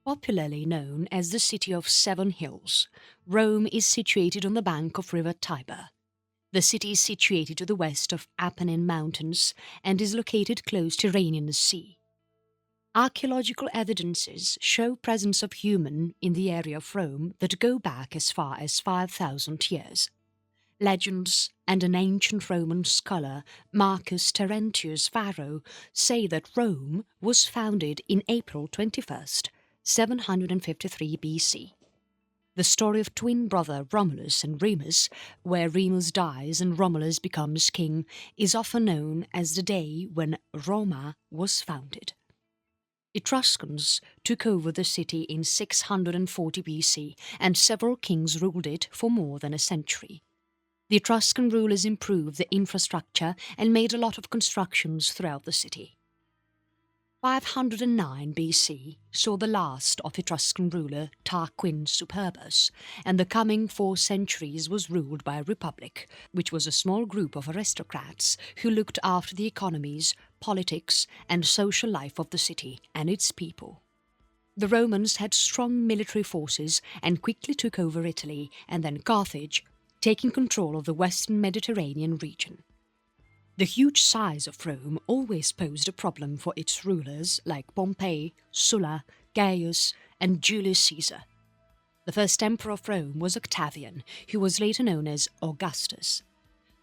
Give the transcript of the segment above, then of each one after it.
Popularly known as the City of Seven Hills, Rome is situated on the bank of River Tiber. The city is situated to the west of Apennine Mountains and is located close to Rhenian Sea. Archaeological evidences show presence of human in the area of Rome that go back as far as 5,000 years. Legends and an ancient Roman scholar, Marcus Terentius Varro, say that Rome was founded in April 21st, 753 BC. The story of twin brother Romulus and Remus, where Remus dies and Romulus becomes king, is often known as the day when Roma was founded. Etruscans took over the city in 640 BC and several kings ruled it for more than a century. The Etruscan rulers improved the infrastructure and made a lot of constructions throughout the city. 509 BC saw the last of Etruscan ruler Tarquin Superbus, and the coming 4 centuries was ruled by a republic, which was a small group of aristocrats who looked after the economies, politics and social life of the city and its people. The Romans had strong military forces and quickly took over Italy and then Carthage, taking control of the western Mediterranean region. The huge size of Rome always posed a problem for its rulers like Pompey, Sulla, Gaius and Julius Caesar. The first emperor of Rome was Octavian, who was later known as Augustus.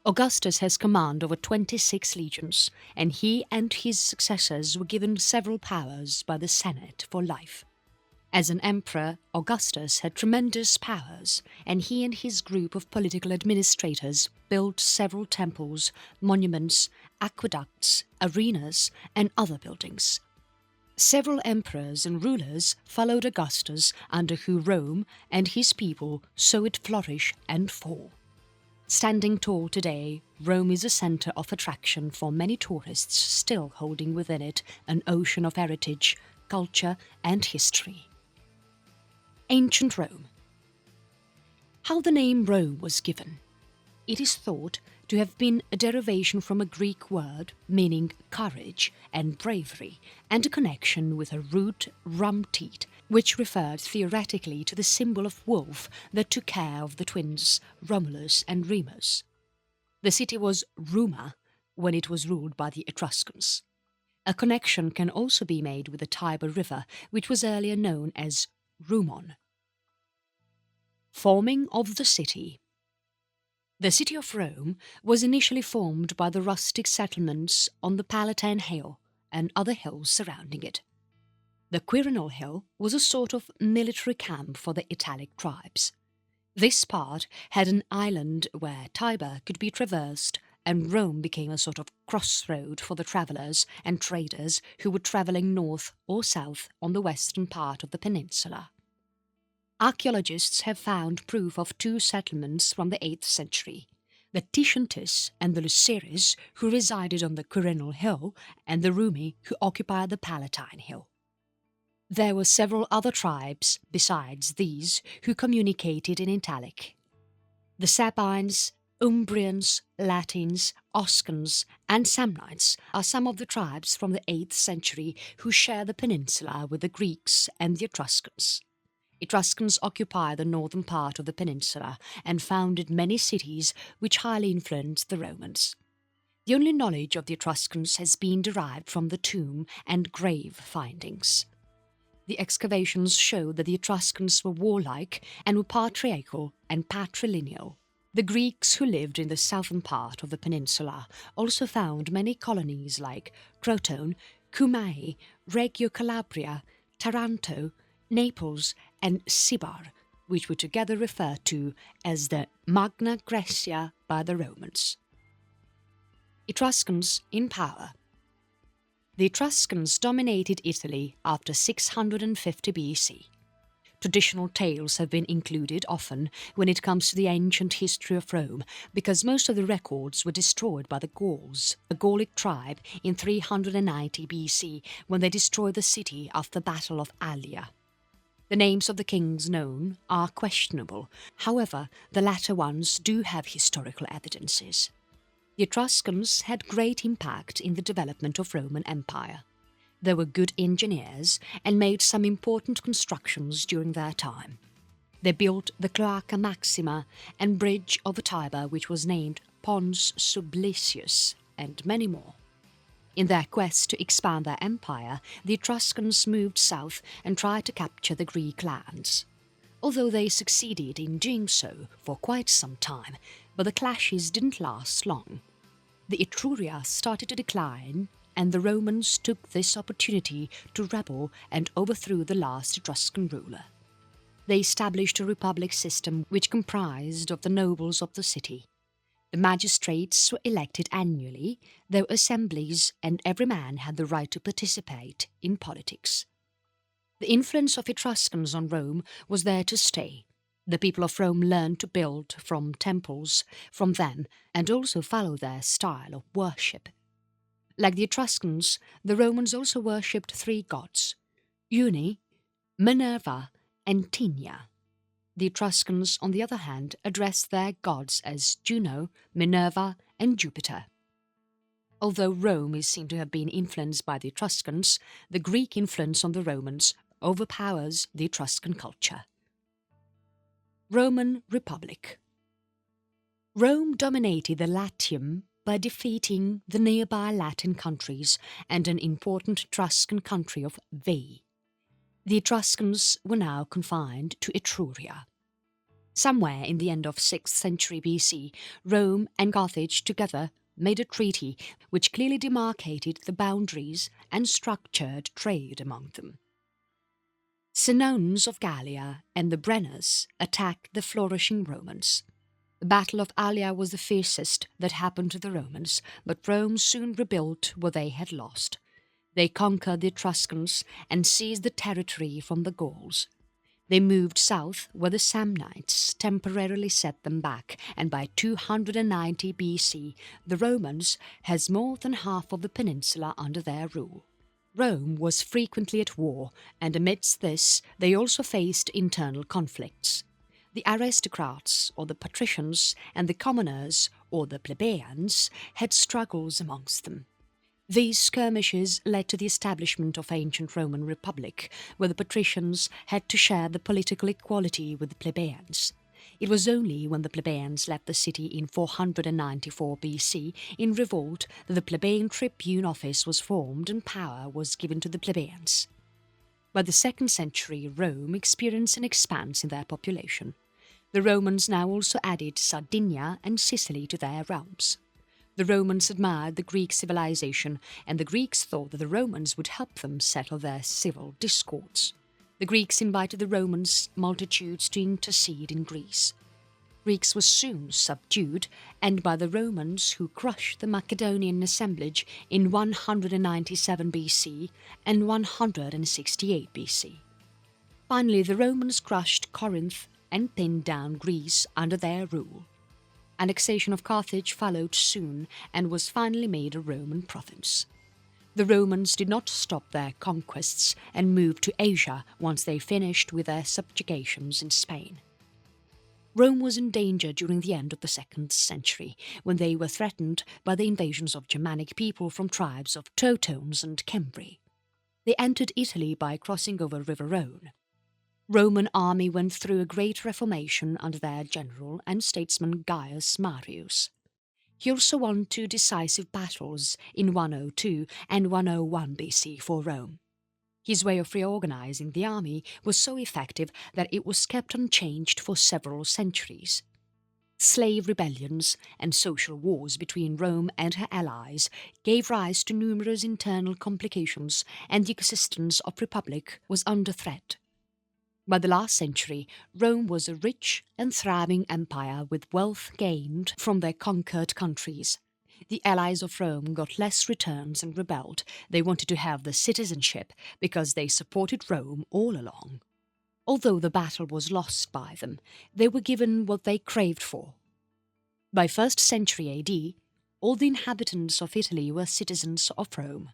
Augustus has command over 26 legions, and he and his successors were given several powers by the Senate for life. As an emperor, Augustus had tremendous powers, and he and his group of political administrators built several temples, monuments, aqueducts, arenas, and other buildings. Several emperors and rulers followed Augustus, under whom Rome and his people saw it flourish and fall. Standing tall today, Rome is a centre of attraction for many tourists, still holding within it an ocean of heritage, culture, and history. Ancient Rome. How the name Rome was given. It is thought to have been a derivation from a Greek word meaning courage and bravery, and a connection with a root rumtit, which referred theoretically to the symbol of wolf that took care of the twins Romulus and Remus. The city was Ruma when it was ruled by the Etruscans. A connection can also be made with the Tiber River, which was earlier known as Rumon. Forming of the city. The city of Rome was initially formed by the rustic settlements on the Palatine Hill and other hills surrounding it. The Quirinal Hill was a sort of military camp for the Italic tribes. This part had an island where Tiber could be traversed, and Rome became a sort of crossroad for the travellers and traders who were travelling north or south on the western part of the peninsula. Archaeologists have found proof of 2 settlements from the 8th century, the Ticintis and the Luceres, who resided on the Quirinal Hill, and the Rumi, who occupied the Palatine Hill. There were several other tribes besides these who communicated in Italic. The Sabines, Umbrians, Latins, Oscans and Samnites are some of the tribes from the 8th century who share the peninsula with the Greeks and the Etruscans. Etruscans occupied the northern part of the peninsula and founded many cities which highly influenced the Romans. The only knowledge of the Etruscans has been derived from the tomb and grave findings. The excavations show that the Etruscans were warlike and were patriarchal and patrilineal. The Greeks who lived in the southern part of the peninsula also found many colonies like Crotone, Cumae, Reggio Calabria, Taranto, Naples and Sibar, which were together referred to as the Magna Graecia by the Romans. Etruscans in power. The Etruscans dominated Italy after 650 BC. Traditional tales have been included often when it comes to the ancient history of Rome, because most of the records were destroyed by the Gauls, a Gallic tribe, in 390 BC when they destroyed the city after the Battle of Allia. The names of the kings known are questionable, however, the latter ones do have historical evidences. The Etruscans had great impact in the development of Roman Empire. They were good engineers and made some important constructions during their time. They built the Cloaca Maxima and bridge over Tiber, which was named Pons Sublicius, and many more. In their quest to expand their empire, the Etruscans moved south and tried to capture the Greek lands. Although they succeeded in doing so for quite some time, but the clashes didn't last long. The Etruria started to decline, and the Romans took this opportunity to rebel and overthrew the last Etruscan ruler. They established a republic system which comprised of the nobles of the city. The magistrates were elected annually, though assemblies, and every man had the right to participate in politics. The influence of Etruscans on Rome was there to stay. The people of Rome learned to build from temples from them and also follow their style of worship. Like the Etruscans, the Romans also worshipped three gods: Uni, Minerva, and Tinia. The Etruscans, on the other hand, addressed their gods as Juno, Minerva, and Jupiter. Although Rome is seen to have been influenced by the Etruscans, the Greek influence on the Romans overpowers the Etruscan culture. Roman Republic. Rome dominated the Latium by defeating the nearby Latin countries and an important Etruscan country of Veii. The Etruscans were now confined to Etruria. Somewhere in the end of 6th century BC, Rome and Carthage together made a treaty which clearly demarcated the boundaries and structured trade among them. Senones of Gallia and the Brenners attacked the flourishing Romans. The Battle of Allia was the fiercest that happened to the Romans, but Rome soon rebuilt what they had lost. They conquered the Etruscans and seized the territory from the Gauls. They moved south where the Samnites temporarily set them back, and by 290 BC the Romans had more than half of the peninsula under their rule. Rome was frequently at war, and amidst this they also faced internal conflicts. The aristocrats, or the patricians, and the commoners, or the plebeians, had struggles amongst them. These skirmishes led to the establishment of ancient Roman Republic, where the patricians had to share the political equality with the plebeians. It was only when the plebeians left the city in 494 BC in revolt that the plebeian tribune office was formed and power was given to the plebeians. By the 2nd century, Rome experienced an expanse in their population. The Romans now also added Sardinia and Sicily to their realms. The Romans admired the Greek civilization, and the Greeks thought that the Romans would help them settle their civil discords. The Greeks invited the Romans multitudes to intercede in Greece. Greeks were soon subdued, and by the Romans, who crushed the Macedonian assemblage in 197 BC and 168 BC. Finally, the Romans crushed Corinth and pinned down Greece under their rule. Annexation of Carthage followed soon and was finally made a Roman province. The Romans did not stop their conquests and moved to Asia once they finished with their subjugations in Spain. Rome was in danger during the end of the 2nd century, when they were threatened by the invasions of Germanic people from tribes of Teutones and Cimbri. They entered Italy by crossing over River Rhone. Roman army went through a great reformation under their general and statesman Gaius Marius. He also won 2 decisive battles in 102 and 101 BC for Rome. His way of reorganizing the army was so effective that it was kept unchanged for several centuries. Slave rebellions and social wars between Rome and her allies gave rise to numerous internal complications, and the existence of republic was under threat. By the last century, Rome was a rich and thriving empire with wealth gained from their conquered countries. The allies of Rome got less returns and rebelled. They wanted to have the citizenship because they supported Rome all along. Although the battle was lost by them, they were given what they craved for. By 1st century AD, all the inhabitants of Italy were citizens of Rome.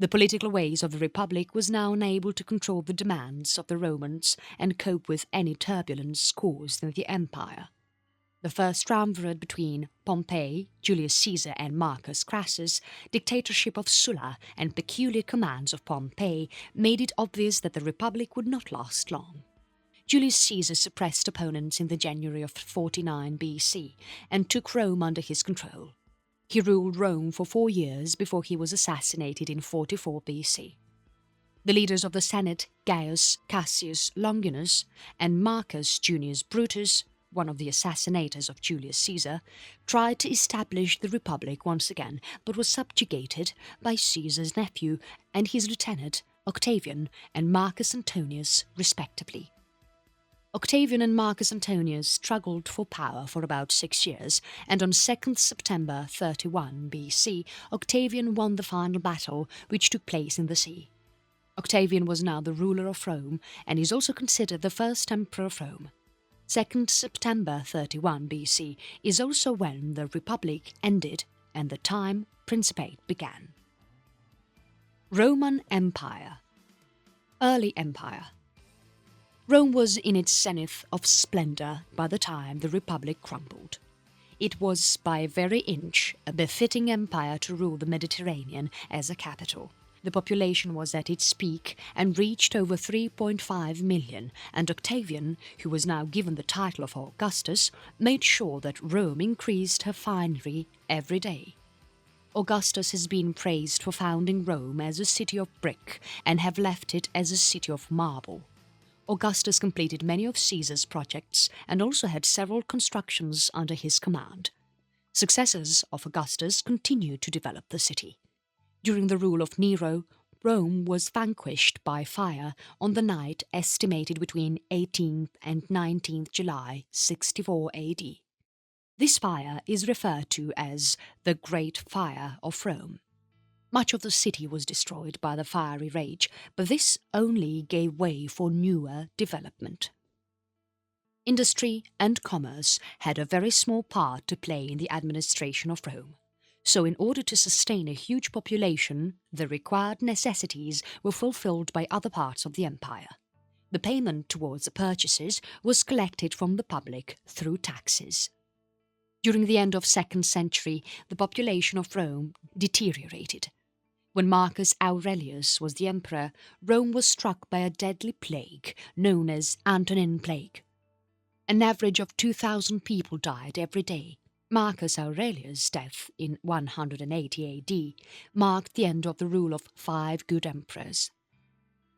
The political ways of the Republic was now unable to control the demands of the Romans and cope with any turbulence caused in the empire. The first triumvirate between Pompey, Julius Caesar and Marcus Crassus, dictatorship of Sulla and peculiar commands of Pompey made it obvious that the Republic would not last long. Julius Caesar suppressed opponents in the January of 49 BC and took Rome under his control. He ruled Rome for 4 years before he was assassinated in 44 BC. The leaders of the Senate, Gaius Cassius Longinus and Marcus Junius Brutus, one of the assassinators of Julius Caesar, tried to establish the Republic once again, but was subjugated by Caesar's nephew and his lieutenant, Octavian and Marcus Antonius, respectively. Octavian and Marcus Antonius struggled for power for about 6 years, and on 2nd September 31 BC, Octavian won the final battle, which took place in the sea. Octavian was now the ruler of Rome and is also considered the first emperor of Rome. 2nd September 31 BC is also when the Republic ended and the time Principate began. Roman Empire. Early Empire. Rome was in its zenith of splendour by the time the Republic crumbled. It was by a very inch a befitting empire to rule the Mediterranean as a capital. The population was at its peak and reached over 3.5 million, and Octavian, who was now given the title of Augustus, made sure that Rome increased her finery every day. Augustus has been praised for founding Rome as a city of brick and have left it as a city of marble. Augustus completed many of Caesar's projects and also had several constructions under his command. Successors of Augustus continued to develop the city. During the rule of Nero, Rome was vanquished by fire on the night estimated between 18th and 19th July 64 AD. This fire is referred to as the Great Fire of Rome. Much of the city was destroyed by the fiery rage, but this only gave way for newer development. Industry and commerce had a very small part to play in the administration of Rome. So in order to sustain a huge population, the required necessities were fulfilled by other parts of the empire. The payment towards the purchases was collected from the public through taxes. During the end of 2nd century, the population of Rome deteriorated. When Marcus Aurelius was the emperor, Rome was struck by a deadly plague known as Antonine Plague. An average of 2,000 people died every day. Marcus Aurelius' death in 180 AD marked the end of the rule of 5 good emperors.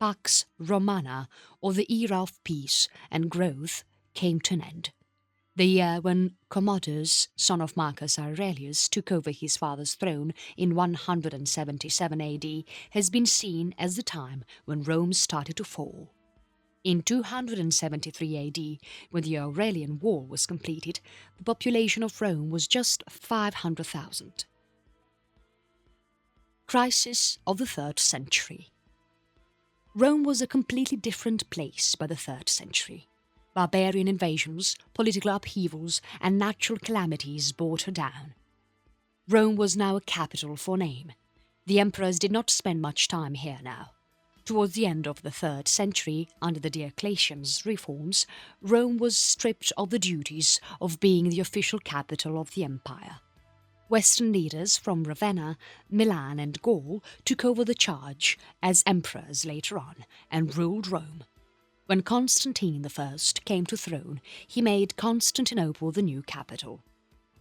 Pax Romana, or the era of peace and growth, came to an end. The year when Commodus, son of Marcus Aurelius, took over his father's throne in 177 AD has been seen as the time when Rome started to fall. In 273 AD, when the Aurelian War was completed, the population of Rome was just 500,000. Crisis of the 3rd century. Rome was a completely different place by the 3rd century. Barbarian invasions, political upheavals, and natural calamities brought her down. Rome was now a capital for name. The emperors did not spend much time here now. Towards the end of the 3rd century, under the Diocletian's reforms, Rome was stripped of the duties of being the official capital of the empire. Western leaders from Ravenna, Milan and Gaul took over the charge as emperors later on and ruled Rome. When Constantine I came to throne, he made Constantinople the new capital.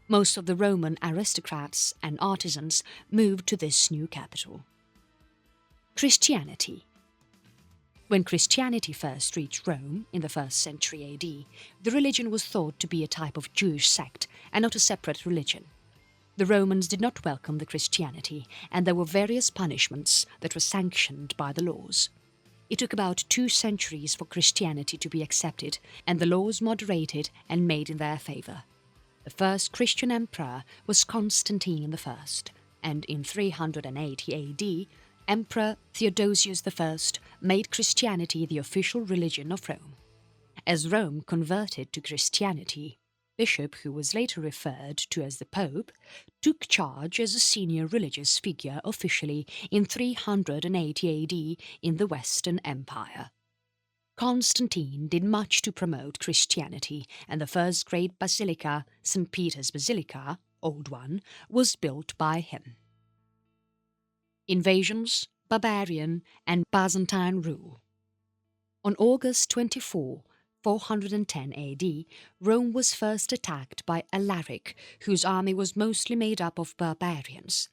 Most of the Roman aristocrats and artisans moved to this new capital. Christianity. When Christianity first reached Rome in the 1st century AD, the religion was thought to be a type of Jewish sect and not a separate religion. The Romans did not welcome the Christianity, and there were various punishments that were sanctioned by the laws. It took about 2 centuries for Christianity to be accepted, and the laws moderated and made in their favour. The first Christian emperor was Constantine I, and in 380 AD, Emperor Theodosius I made Christianity the official religion of Rome. As Rome converted to Christianity, Bishop, who was later referred to as the Pope, took charge as a senior religious figure officially in 380 AD in the Western Empire. Constantine did much to promote Christianity, and the first great basilica, St. Peter's Basilica, Old One, was built by him. Invasions, barbarian and Byzantine rule. On August 24, 410 AD, Rome was first attacked by Alaric, whose army was mostly made up of barbarians.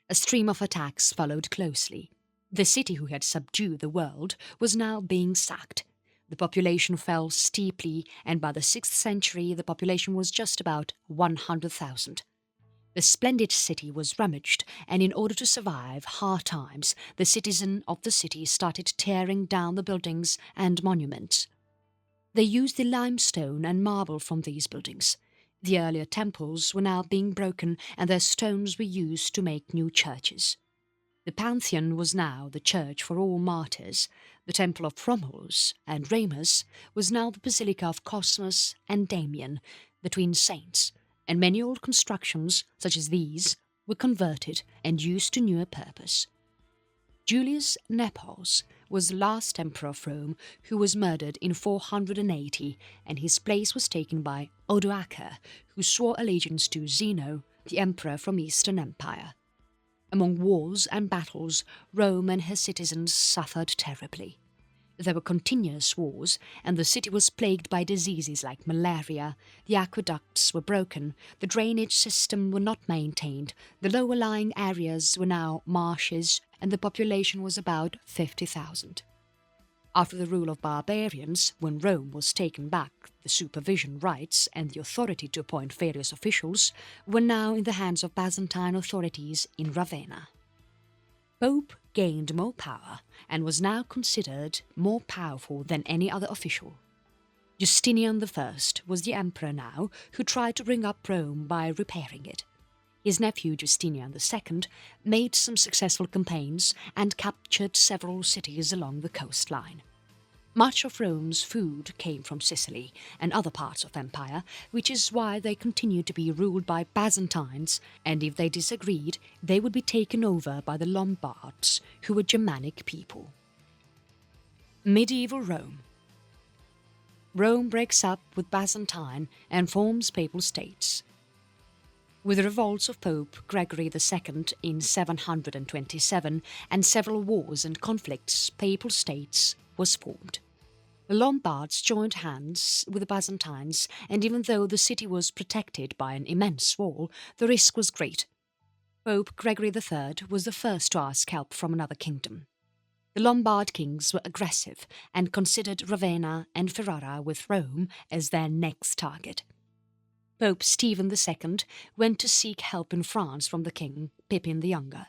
A stream of attacks followed closely. The city who had subdued the world was now being sacked. The population fell steeply, and by the 6th century the population was just about 100,000. The splendid city was rummaged, and in order to survive hard times, the citizens of the city started tearing down the buildings and monuments. They used the limestone and marble from these buildings. The earlier temples were now being broken, and their stones were used to make new churches. The Pantheon was now the church for all martyrs. The temple of Romulus and Remus was now the Basilica of Cosmas and Damian, the twin saints, and many old constructions, such as these, were converted and used to newer purpose. Julius Nepos was the last emperor of Rome who was murdered in 480, and his place was taken by Odoacer, who swore allegiance to Zeno, the emperor from Eastern Empire. Among wars and battles, Rome and her citizens suffered terribly. There were continuous wars, and the city was plagued by diseases like malaria. The aqueducts were broken, the drainage system were not maintained, the lower-lying areas were now marshes, and the population was about 50,000. After the rule of barbarians, when Rome was taken back, the supervision rights and the authority to appoint various officials were now in the hands of Byzantine authorities in Ravenna. Pope gained more power and was now considered more powerful than any other official. Justinian I was the emperor now who tried to bring up Rome by repairing it. His nephew Justinian II made some successful campaigns and captured several cities along the coastline. Much of Rome's food came from Sicily and other parts of empire, which is why they continued to be ruled by Byzantines, and if they disagreed, they would be taken over by the Lombards, who were Germanic people. Medieval Rome. Rome breaks up with Byzantine and forms papal states. With the revolts of Pope Gregory II in 727 and several wars and conflicts, papal states was formed. The Lombards joined hands with the Byzantines, and even though the city was protected by an immense wall, the risk was great. Pope Gregory III was the first to ask help from another kingdom. The Lombard kings were aggressive and considered Ravenna and Ferrara with Rome as their next target. Pope Stephen II went to seek help in France from the king, Pippin the Younger.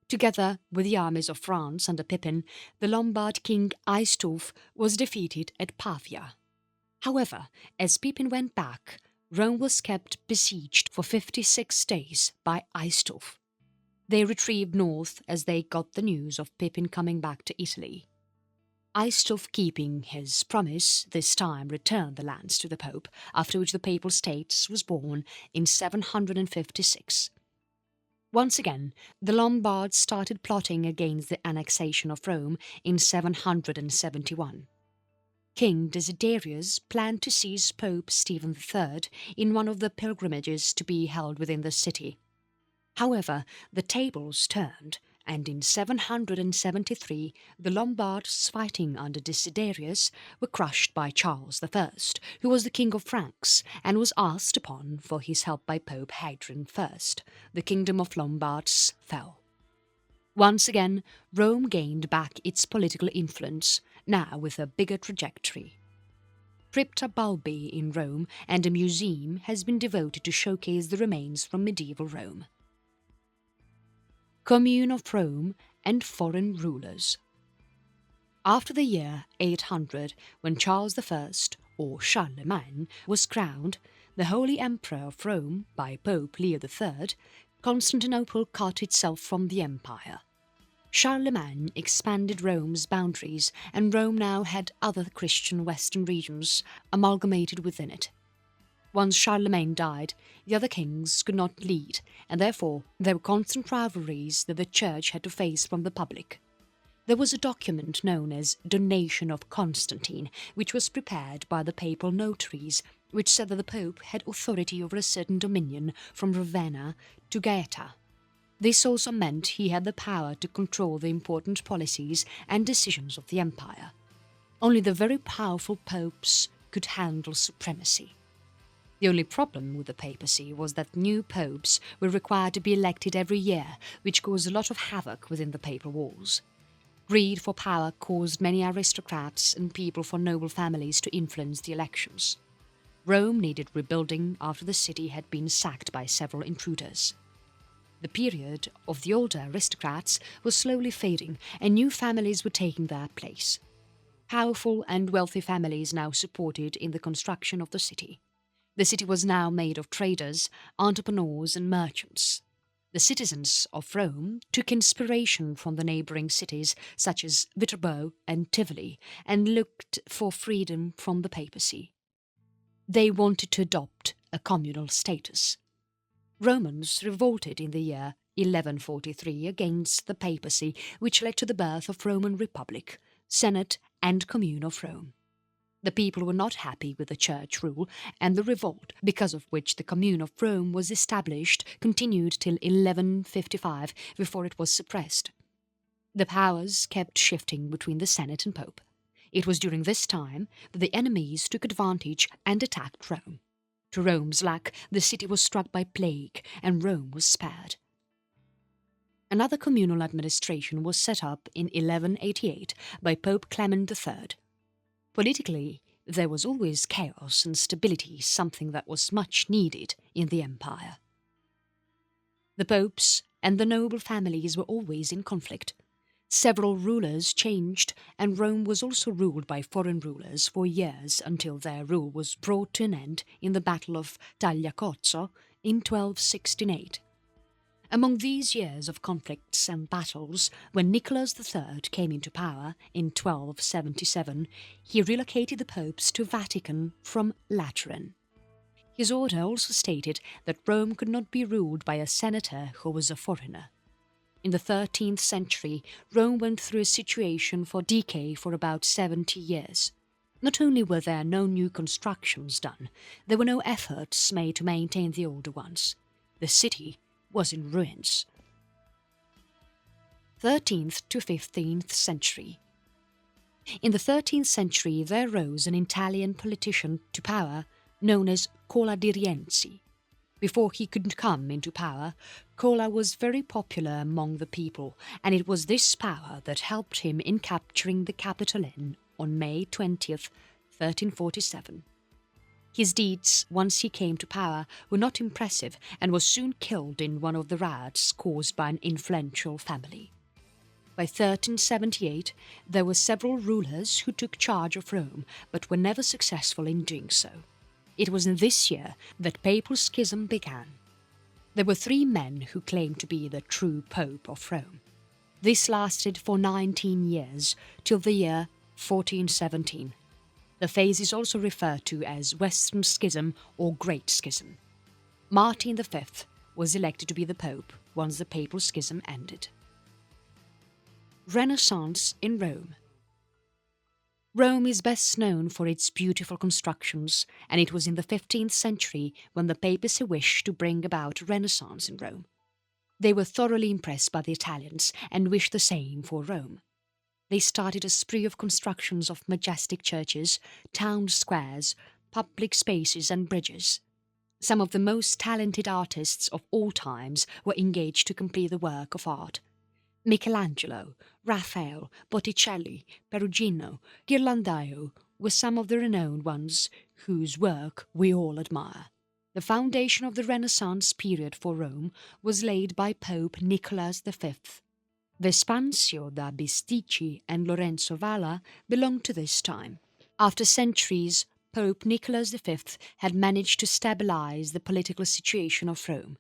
Together with the armies of France under Pippin, the Lombard king Aistulf was defeated at Pavia. However, as Pippin went back, Rome was kept besieged for 56 days by Aistulf. They retrieved north as they got the news of Pippin coming back to Italy. Aistulf, keeping his promise, this time returned the lands to the Pope, after which the Papal States was born in 756. Once again, the Lombards started plotting against the annexation of Rome in 771. King Desiderius planned to seize Pope Stephen III in one of the pilgrimages to be held within the city. However, the tables turned, and in 773 the Lombards fighting under Desiderius were crushed by Charles I, who was the king of Franks and was asked upon for his help by Pope Hadrian I. The kingdom of Lombards fell. Once again, Rome gained back its political influence, now with a bigger trajectory. Crypta Balbi in Rome and a museum has been devoted to showcase the remains from medieval Rome. Commune of Rome and foreign rulers. After the year 800, when Charles I, or Charlemagne, was crowned, the Holy Emperor of Rome by Pope Leo III, Constantinople cut itself from the empire. Charlemagne expanded Rome's boundaries, and Rome now had other Christian western regions amalgamated within it. Once Charlemagne died, the other kings could not lead, and therefore there were constant rivalries that the Church had to face from the public. There was a document known as Donation of Constantine, which was prepared by the papal notaries, which said that the Pope had authority over a certain dominion from Ravenna to Gaeta. This also meant he had the power to control the important policies and decisions of the empire. Only the very powerful popes could handle supremacy. The only problem with the papacy was that new popes were required to be elected every year, which caused a lot of havoc within the papal walls. Greed for power caused many aristocrats and people from noble families to influence the elections. Rome needed rebuilding after the city had been sacked by several intruders. The period of the older aristocrats was slowly fading and new families were taking their place. Powerful and wealthy families now supported in the construction of the city. The city was now made of traders, entrepreneurs and merchants. The citizens of Rome took inspiration from the neighbouring cities such as Viterbo and Tivoli and looked for freedom from the papacy. They wanted to adopt a communal status. Romans revolted in the year 1143 against the papacy, which led to the birth of Roman Republic, Senate and Commune of Rome. The people were not happy with the church rule, and the revolt, because of which the Commune of Rome was established, continued till 1155 before it was suppressed. The powers kept shifting between the Senate and Pope. It was during this time that the enemies took advantage and attacked Rome. To Rome's luck, the city was struck by plague, and Rome was spared. Another communal administration was set up in 1188 by Pope Clement III. Politically, there was always chaos and stability, something that was much needed in the empire. The popes and the noble families were always in conflict. Several rulers changed, and Rome was also ruled by foreign rulers for years until their rule was brought to an end in the Battle of Tagliacozzo in 1268. Among these years of conflicts and battles, when Nicholas III came into power in 1277, he relocated the popes to Vatican from Lateran. His order also stated that Rome could not be ruled by a senator who was a foreigner. In the 13th century, Rome went through a situation for decay for about 70 years. Not only were there no new constructions done, there were no efforts made to maintain the older ones. The city was in ruins. 13th to 15th century. In the 13th century there rose an Italian politician to power known as Cola di Rienzi. Before he could come into power, Cola was very popular among the people, and it was this power that helped him in capturing the Capitoline on May 20th, 1347. His deeds, once he came to power, were not impressive and was soon killed in one of the riots caused by an influential family. By 1378, there were several rulers who took charge of Rome, but were never successful in doing so. It was in this year that papal schism began. There were 3 men who claimed to be the true Pope of Rome. This lasted for 19 years, till the year 1417. The phase is also referred to as Western Schism or Great Schism. Martin V was elected to be the Pope once the papal schism ended. Renaissance in Rome. Rome is best known for its beautiful constructions, and it was in the 15th century when the papacy wished to bring about a Renaissance in Rome. They were thoroughly impressed by the Italians and wished the same for Rome. They started a spree of constructions of majestic churches, town squares, public spaces and bridges. Some of the most talented artists of all times were engaged to complete the work of art. Michelangelo, Raphael, Botticelli, Perugino, Ghirlandaio were some of the renowned ones whose work we all admire. The foundation of the Renaissance period for Rome was laid by Pope Nicholas V. Vespanzio da Bisticci and Lorenzo Valla belonged to this time. After centuries, Pope Nicholas V had managed to stabilize the political situation of Rome.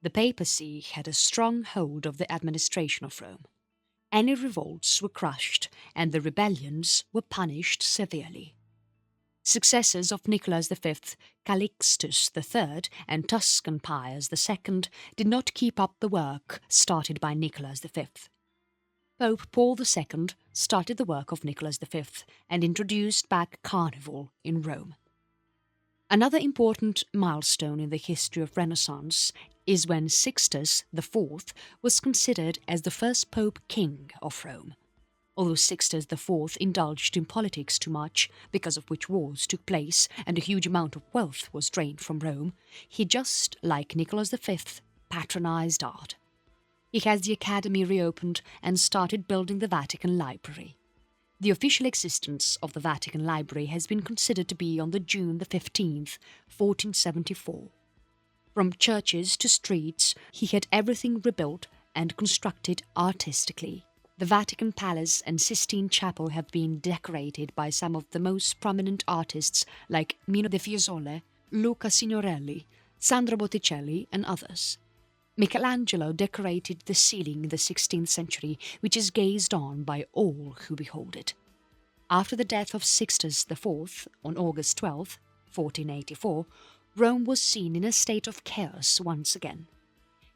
The papacy had a strong hold of the administration of Rome. Any revolts were crushed, and the rebellions were punished severely. Successors of Nicholas V, Calixtus III and Tuscan Pius II did not keep up the work started by Nicholas V. Pope Paul II started the work of Nicholas V and introduced back carnival in Rome. Another important milestone in the history of Renaissance is when Sixtus IV was considered as the first Pope King of Rome. Although Sixtus IV indulged in politics too much, because of which wars took place and a huge amount of wealth was drained from Rome, he, just like Nicholas V, patronized art. He has the Academy reopened and started building the Vatican Library. The official existence of the Vatican Library has been considered to be on the June 15th, 1474. From churches to streets, he had everything rebuilt and constructed artistically. The Vatican Palace and Sistine Chapel have been decorated by some of the most prominent artists like Mino de Fiesole, Luca Signorelli, Sandro Botticelli and others. Michelangelo decorated the ceiling in the 16th century, which is gazed on by all who behold it. After the death of Sixtus IV on August 12, 1484, Rome was seen in a state of chaos once again.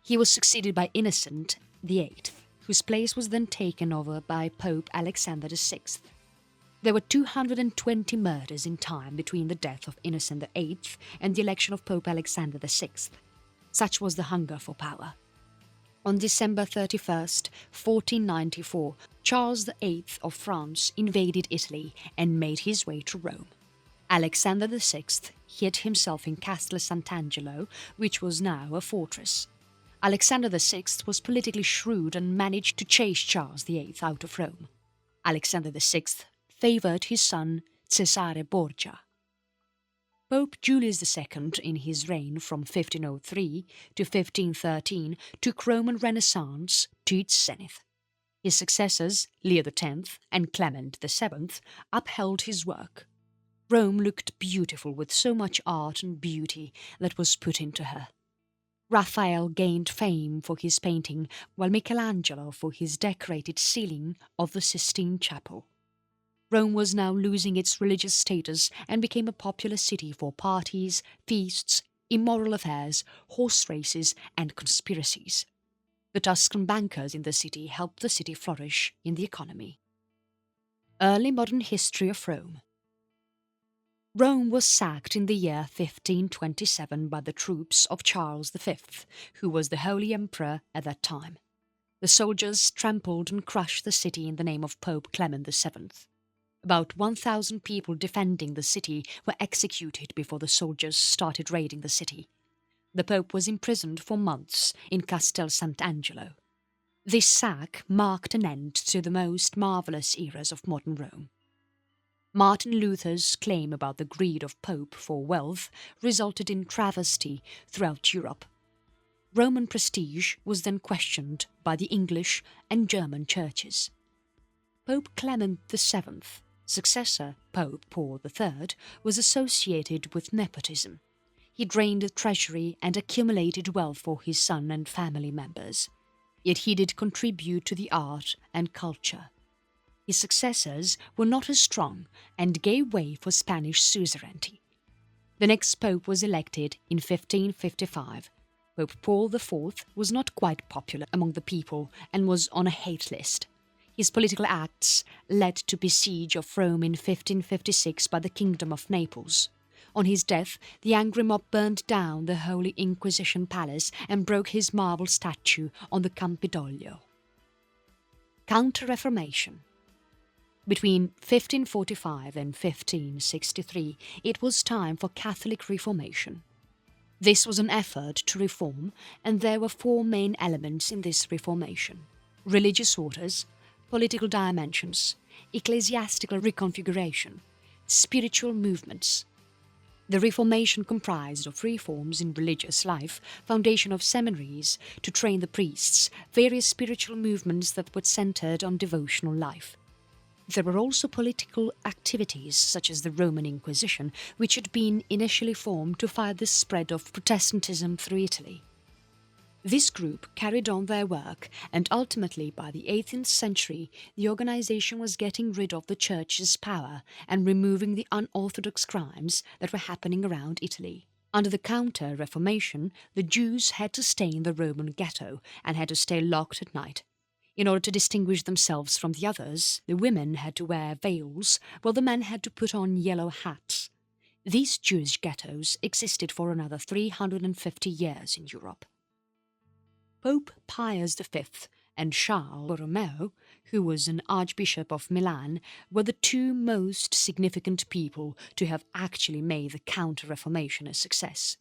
He was succeeded by Innocent VIII, whose place was then taken over by Pope Alexander VI. There were 220 murders in time between the death of Innocent VIII and the election of Pope Alexander VI. Such was the hunger for power. On December 31st, 1494, Charles VIII of France invaded Italy and made his way to Rome. Alexander VI hid himself in Castle Sant'Angelo, which was now a fortress. Alexander VI was politically shrewd and managed to chase Charles VIII out of Rome. Alexander VI favoured his son Cesare Borgia. Pope Julius II, in his reign from 1503 to 1513, took Roman Renaissance to its zenith. His successors, Leo X and Clement VII, upheld his work. Rome looked beautiful with so much art and beauty that was put into her. Raphael gained fame for his painting, while Michelangelo for his decorated ceiling of the Sistine Chapel. Rome was now losing its religious status and became a popular city for parties, feasts, immoral affairs, horse races and conspiracies. The Tuscan bankers in the city helped the city flourish in the economy. Early modern history of Rome. Rome was sacked in the year 1527 by the troops of Charles V, who was the Holy Emperor at that time. The soldiers trampled and crushed the city in the name of Pope Clement VII. About 1,000 people defending the city were executed before the soldiers started raiding the city. The Pope was imprisoned for months in Castel Sant'Angelo. This sack marked an end to the most marvellous eras of modern Rome. Martin Luther's claim about the greed of Pope for wealth resulted in travesty throughout Europe. Roman prestige was then questioned by the English and German churches. Pope Clement VII, successor Pope Paul III, was associated with nepotism. He drained the treasury and accumulated wealth for his son and family members. Yet he did contribute to the art and culture. His successors were not as strong and gave way for Spanish suzerainty. The next pope was elected in 1555. Pope Paul IV was not quite popular among the people and was on a hate list. His political acts led to besiege of Rome in 1556 by the Kingdom of Naples. On his death, the angry mob burned down the Holy Inquisition Palace and broke his marble statue on the Campidoglio. Counter-Reformation. Between 1545 and 1563, it was time for Catholic Reformation. This was an effort to reform, and there were four main elements in this reformation: religious orders, political dimensions, ecclesiastical reconfiguration, spiritual movements. The Reformation comprised of reforms in religious life, foundation of seminaries to train the priests, various spiritual movements that were centered on devotional life. There were also political activities such as the Roman Inquisition, which had been initially formed to fight the spread of Protestantism through Italy. This group carried on their work, and ultimately by the 18th century the organization was getting rid of the Church's power and removing the unorthodox crimes that were happening around Italy. Under the Counter-Reformation, the Jews had to stay in the Roman ghetto and had to stay locked at night. In order to distinguish themselves from the others, the women had to wear veils, while the men had to put on yellow hats. These Jewish ghettos existed for another 350 years in Europe. Pope Pius V and Charles Borromeo, who was an Archbishop of Milan, were the two most significant people to have actually made the Counter-Reformation a success.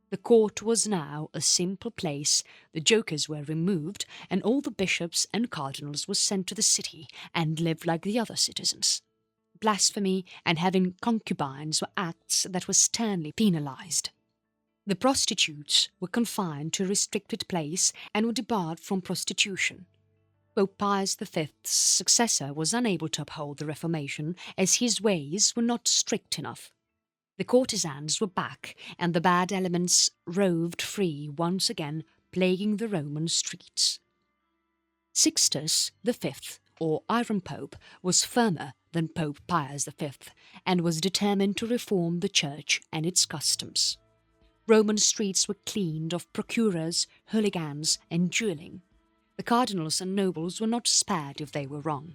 The court was now a simple place, the jokers were removed, and all the bishops and cardinals were sent to the city and lived like the other citizens. Blasphemy and having concubines were acts that were sternly penalized. The prostitutes were confined to a restricted place and were debarred from prostitution. Pope Pius V's successor was unable to uphold the Reformation as his ways were not strict enough. The courtesans were back and the bad elements roved free once again, plaguing the Roman streets. Sixtus V, or Iron Pope, was firmer than Pope Pius V and was determined to reform the Church and its customs. Roman streets were cleaned of procurers, hooligans and duelling. The cardinals and nobles were not spared if they were wrong.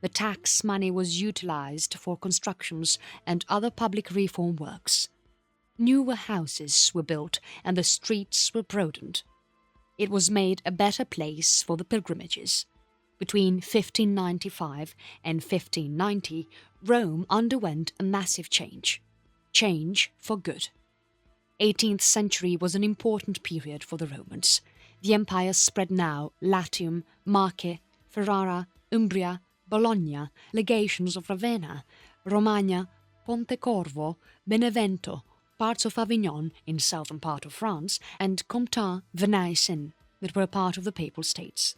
The tax money was utilized for constructions and other public reform works. Newer houses were built and the streets were broadened. It was made a better place for the pilgrimages. Between 1595 and 1590, Rome underwent a massive change for good. 18th century was an important period for the Romans. The empire spread now Latium, Marche, Ferrara, Umbria, Bologna, legations of Ravenna, Romagna, Pontecorvo, Benevento, parts of Avignon in southern part of France, and Comtat, Venaissin, that were part of the Papal States.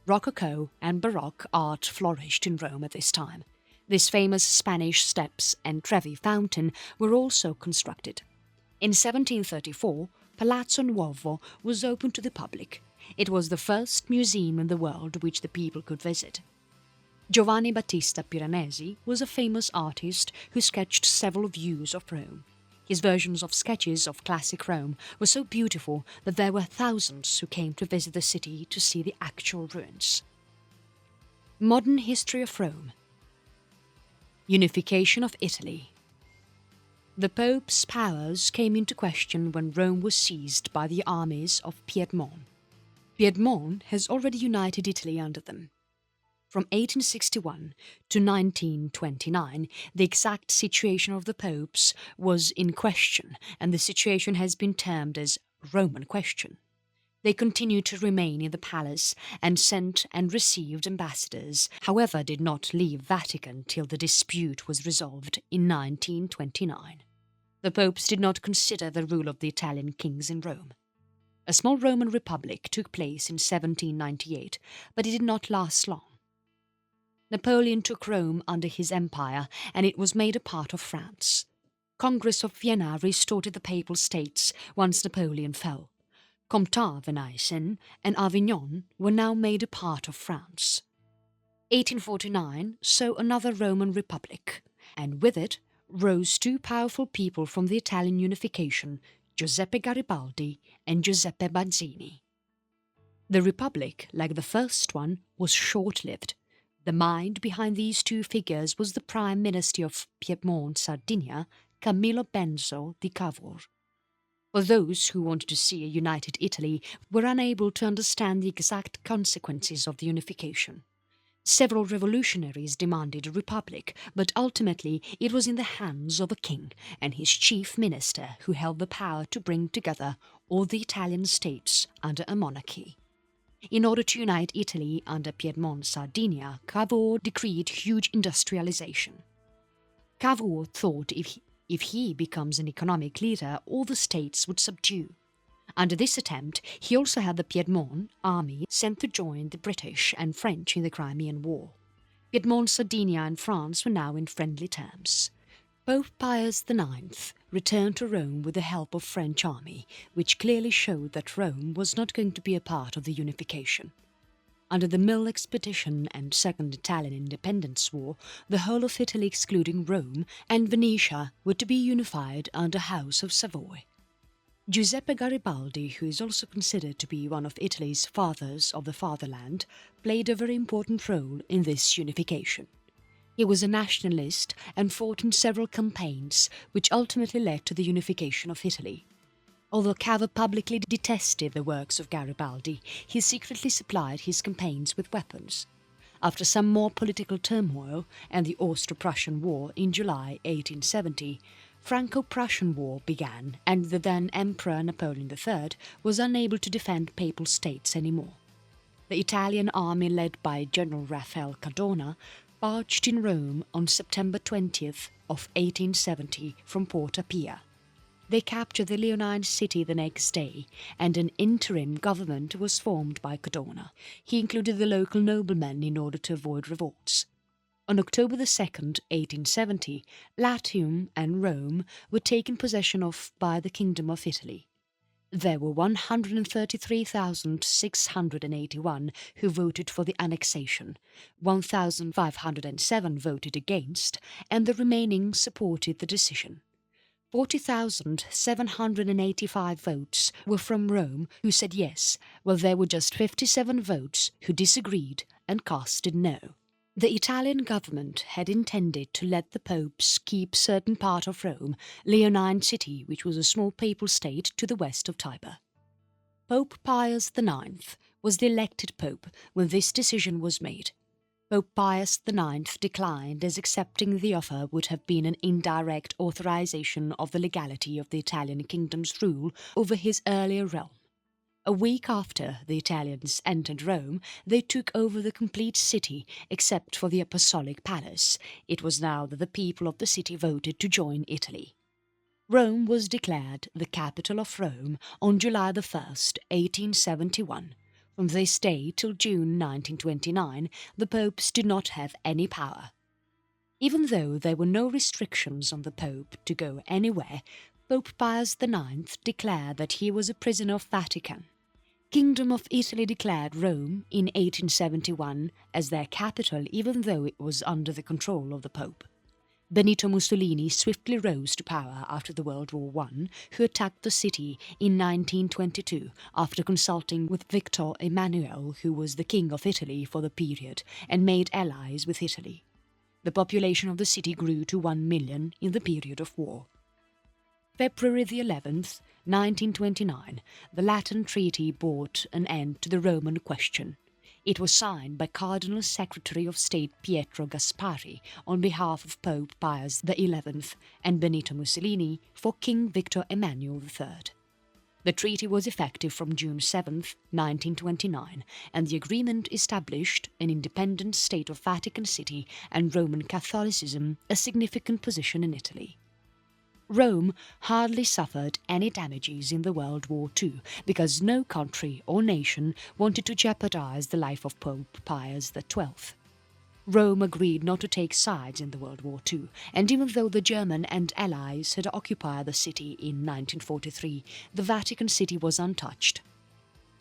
Rococo and Baroque art flourished in Rome at this time. These famous Spanish steps and Trevi fountain were also constructed. In 1734, Palazzo Nuovo was opened to the public. It was the first museum in the world which the people could visit. Giovanni Battista Piranesi was a famous artist who sketched several views of Rome. His versions of sketches of classic Rome were so beautiful that there were thousands who came to visit the city to see the actual ruins. Modern history of Rome. Unification of Italy. The Pope's powers came into question when Rome was seized by the armies of Piedmont. Piedmont has already united Italy under them. From 1861 to 1929, the exact situation of the popes was in question, and the situation has been termed as Roman question. They continued to remain in the palace and sent and received ambassadors, however did not leave Vatican till the dispute was resolved in 1929. The popes did not consider the rule of the Italian kings in Rome. A small Roman republic took place in 1798, but it did not last long. Napoleon took Rome under his empire and it was made a part of France. Congress of Vienna restored the Papal States once Napoleon fell. Comtat, Venaissin and Avignon were now made a part of France. 1849 saw another Roman Republic, and with it rose two powerful people from the Italian unification, Giuseppe Garibaldi and Giuseppe Mazzini. The Republic, like the first one, was short-lived. The mind behind these two figures was the Prime Minister of Piedmont, Sardinia, Camillo Benso di Cavour. For those who wanted to see a united Italy were unable to understand the exact consequences of the unification. Several revolutionaries demanded a republic, but ultimately it was in the hands of a king and his chief minister who held the power to bring together all the Italian states under a monarchy. In order to unite Italy under Piedmont Sardinia, Cavour decreed huge industrialization. Cavour thought if he becomes an economic leader, all the states would subdue. Under this attempt, he also had the Piedmont army sent to join the British and French in the Crimean War. Piedmont, Sardinia and France were now in friendly terms. Pope Pius IX returned to Rome with the help of French army, which clearly showed that Rome was not going to be a part of the unification. Under the Mill Expedition and Second Italian Independence War, the whole of Italy excluding Rome and Venetia were to be unified under House of Savoy. Giuseppe Garibaldi, who is also considered to be one of Italy's fathers of the fatherland, played a very important role in this unification. He was a nationalist and fought in several campaigns, which ultimately led to the unification of Italy. Although Cavour publicly detested the works of Garibaldi, he secretly supplied his campaigns with weapons. After some more political turmoil and the Austro-Prussian War in July 1870, Franco-Prussian War began and the then Emperor Napoleon III was unable to defend Papal States anymore. The Italian army led by General Raffaele Cadorna marched in Rome on September 20th of 1870 from Porta Pia. They captured the Leonine city the next day, and an interim government was formed by Cadorna. He included the local noblemen in order to avoid revolts. On October 2nd, 1870, Latium and Rome were taken possession of by the Kingdom of Italy. There were 133,681 who voted for the annexation, 1,507 voted against, and the remaining supported the decision. 40,785 votes were from Rome who said yes, while there were just 57 votes who disagreed and casted no. The Italian government had intended to let the popes keep certain part of Rome, Leonine City, which was a small papal state to the west of Tiber. Pope Pius IX was the elected pope when this decision was made. Pope Pius IX declined, as accepting the offer would have been an indirect authorization of the legality of the Italian kingdom's rule over his earlier realm. A week after the Italians entered Rome, they took over the complete city except for the Apostolic Palace. It was now that the people of the city voted to join Italy. Rome was declared the capital of Rome on July 1st, 1871. From this day till June 1929, the popes did not have any power. Even though there were no restrictions on the pope to go anywhere, Pope Pius IX declared that he was a prisoner of Vatican. Kingdom of Italy declared Rome in 1871 as their capital, even though it was under the control of the Pope. Benito Mussolini swiftly rose to power after the World War I, who attacked the city in 1922 after consulting with Victor Emmanuel, who was the King of Italy for the period, and made allies with Italy. The population of the city grew to 1 million in the period of war. February the 11th, 1929, the Lateran Treaty brought an end to the Roman question. It was signed by Cardinal Secretary of State Pietro Gasparri on behalf of Pope Pius XI and Benito Mussolini for King Victor Emmanuel III. The treaty was effective from June 7, 1929, and the agreement established an independent state of Vatican City and Roman Catholicism a significant position in Italy. Rome hardly suffered any damages in the World War II because no country or nation wanted to jeopardize the life of Pope Pius XII. Rome agreed not to take sides in the World War II, and even though the German and Allies had occupied the city in 1943, the Vatican City was untouched.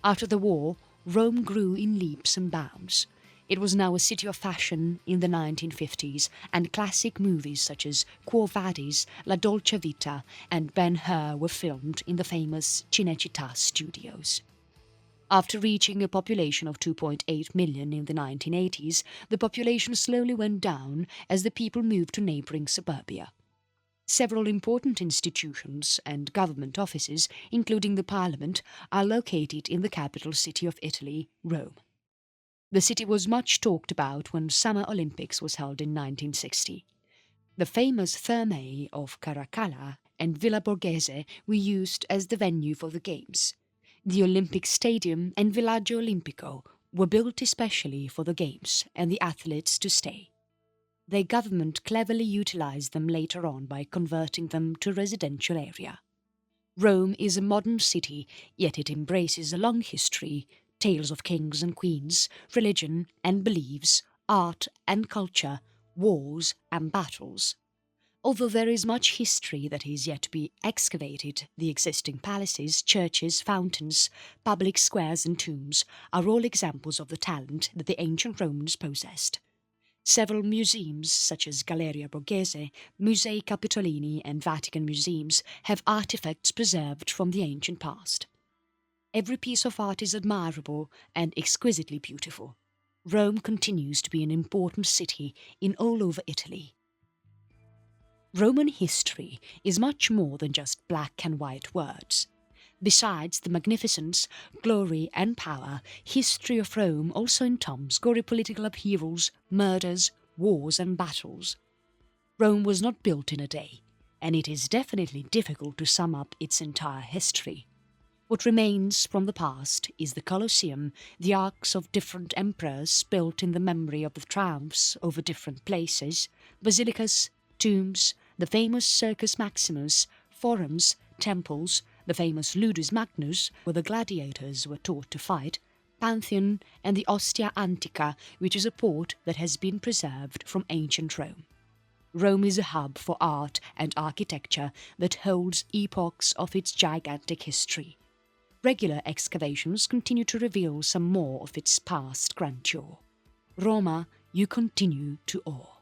After the war, Rome grew in leaps and bounds. It was now a city of fashion in the 1950s, and classic movies such as Quo Vadis, La Dolce Vita and Ben-Hur were filmed in the famous Cinecittà studios. After reaching a population of 2.8 million in the 1980s, the population slowly went down as the people moved to neighbouring suburbia. Several important institutions and government offices, including the Parliament, are located in the capital city of Italy, Rome. The city was much talked about when Summer Olympics was held in 1960. The famous Thermae of Caracalla and Villa Borghese were used as the venue for the Games. The Olympic Stadium and Villaggio Olimpico were built especially for the Games and the athletes to stay. Their government cleverly utilized them later on by converting them to a residential area. Rome is a modern city, yet it embraces a long history, tales of kings and queens, religion and beliefs, art and culture, wars and battles. Although there is much history that is yet to be excavated, the existing palaces, churches, fountains, public squares and tombs are all examples of the talent that the ancient Romans possessed. Several museums, such as Galleria Borghese, Musei Capitolini and Vatican museums, have artifacts preserved from the ancient past. Every piece of art is admirable and exquisitely beautiful. Rome continues to be an important city in all over Italy. Roman history is much more than just black and white words. Besides the magnificence, glory and power, history of Rome also entombs gory political upheavals, murders, wars and battles. Rome was not built in a day, and it is definitely difficult to sum up its entire history. What remains from the past is the Colosseum, the arcs of different emperors built in the memory of the triumphs over different places, basilicas, tombs, the famous Circus Maximus, forums, temples, the famous Ludus Magnus, where the gladiators were taught to fight, Pantheon, and the Ostia Antica, which is a port that has been preserved from ancient Rome. Rome is a hub for art and architecture that holds epochs of its gigantic history. Regular excavations continue to reveal some more of its past grandeur. Roma, you continue to awe.